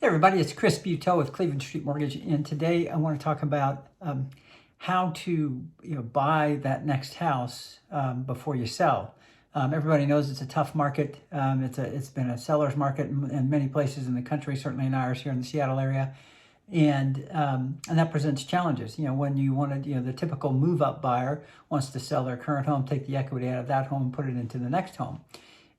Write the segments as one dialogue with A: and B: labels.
A: Hey everybody, it's Chris Buteau with Cleveland Street Mortgage, and today I want to talk about how to buy that next house before you sell. Everybody knows it's a tough market. It's been a seller's market in many places in the country, certainly in ours here in the Seattle area, and that presents challenges. When you want to, the typical move-up buyer wants to sell their current home, take the equity out of that home, and put it into the next home.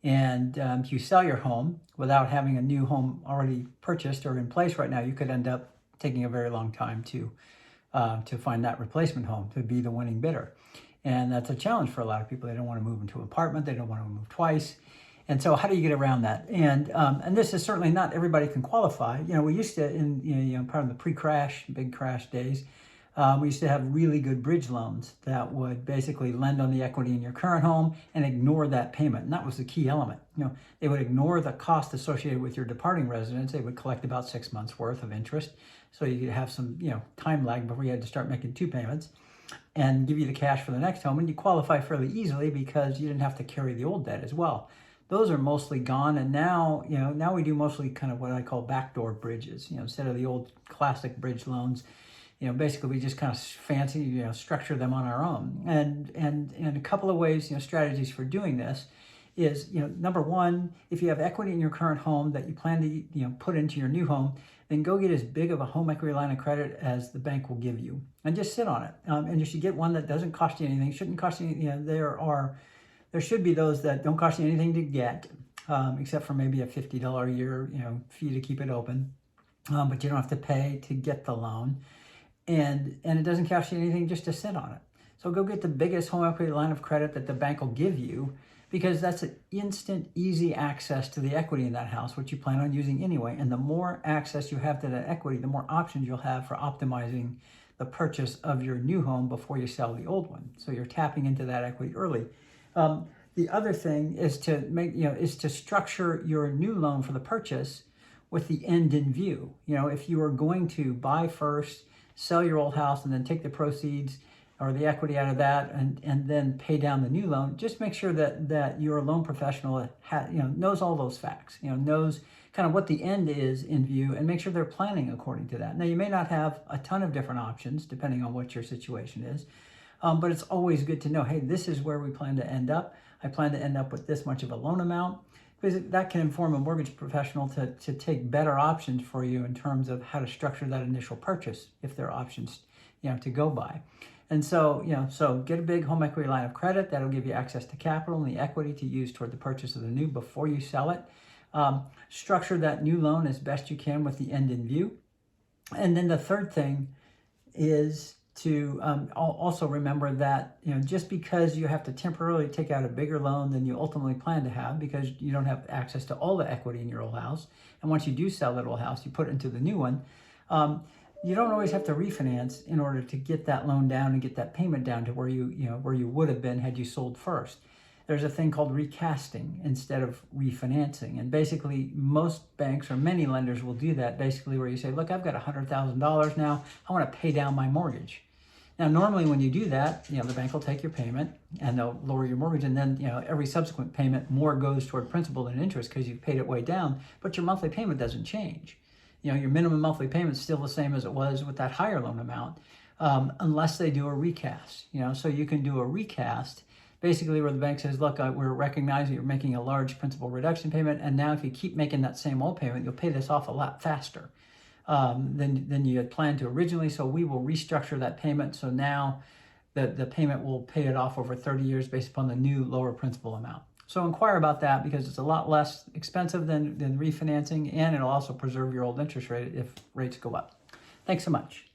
A: And if you sell your home without having a new home already purchased or in place right now, you could end up taking a very long time to find that replacement home, to be the winning bidder. And that's a challenge for a lot of people. They don't want to move into an apartment. They don't want to move twice. And so how do you get around that? And this is certainly not everybody can qualify. We used to, in part of the pre-crash, big crash days, we used to have really good bridge loans that would basically lend on the equity in your current home and ignore that payment. And that was the key element. They would ignore the cost associated with your departing residence. They would collect about 6 months worth of interest. So you could have some, time lag before you had to start making 2 payments, and give you the cash for the next home. And you qualify fairly easily because you didn't have to carry the old debt as well. Those are mostly gone. And now, now we do mostly kind of what I call backdoor bridges, instead of the old classic bridge loans. Basically we just kind of fancy, structure them on our own. And a couple of ways, strategies for doing this is, number one, if you have equity in your current home that you plan to, put into your new home, then go get as big of a home equity line of credit as the bank will give you and just sit on it. And you should get one that doesn't cost you anything. Shouldn't cost you, there should be those that don't cost you anything to get, except for maybe a $50 a year, fee to keep it open. But you don't have to pay to get the loan. And it doesn't cost you anything just to sit on it. So go get the biggest home equity line of credit that the bank will give you, because that's an instant, easy access to the equity in that house, which you plan on using anyway. And the more access you have to that equity, the more options you'll have for optimizing the purchase of your new home before you sell the old one. So you're tapping into that equity early. The other thing is to structure your new loan for the purchase with the end in view. If you are going to buy first, sell your old house, and then take the proceeds or the equity out of that and then pay down the new loan, just make sure that your loan professional knows all those facts, knows kind of what the end is in view, and make sure they're planning according to that. Now, you may not have a ton of different options depending on what your situation is, but it's always good to know, hey, this is where we plan to end up. I plan to end up with this much of a loan amount, because that can inform a mortgage professional to take better options for you in terms of how to structure that initial purchase, if there are options, to go by. And so, so get a big home equity line of credit. That'll give you access to capital and the equity to use toward the purchase of the new before you sell it. Structure that new loan as best you can with the end in view. And then the third thing is to also remember that just because you have to temporarily take out a bigger loan than you ultimately plan to have, because you don't have access to all the equity in your old house, and once you do sell that old house, you put it into the new one, you don't always have to refinance in order to get that loan down and get that payment down to where you would have been had you sold first. There's a thing called recasting instead of refinancing. And basically, most banks or many lenders will do that, basically where you say, look, I've got $100,000 now. I want to pay down my mortgage. Now, normally when you do that, the bank will take your payment and they'll lower your mortgage. And then, every subsequent payment, more goes toward principal than interest because you've paid it way down, but your monthly payment doesn't change. Your minimum monthly payment is still the same as it was with that higher loan amount, unless they do a recast. So you can do a recast, basically where the bank says, look, we're recognizing you're making a large principal reduction payment, and now if you keep making that same old payment, you'll pay this off a lot faster than you had planned to originally. So we will restructure that payment. So now the payment will pay it off over 30 years based upon the new lower principal amount. So inquire about that, because it's a lot less expensive than refinancing, and it'll also preserve your old interest rate if rates go up. Thanks so much.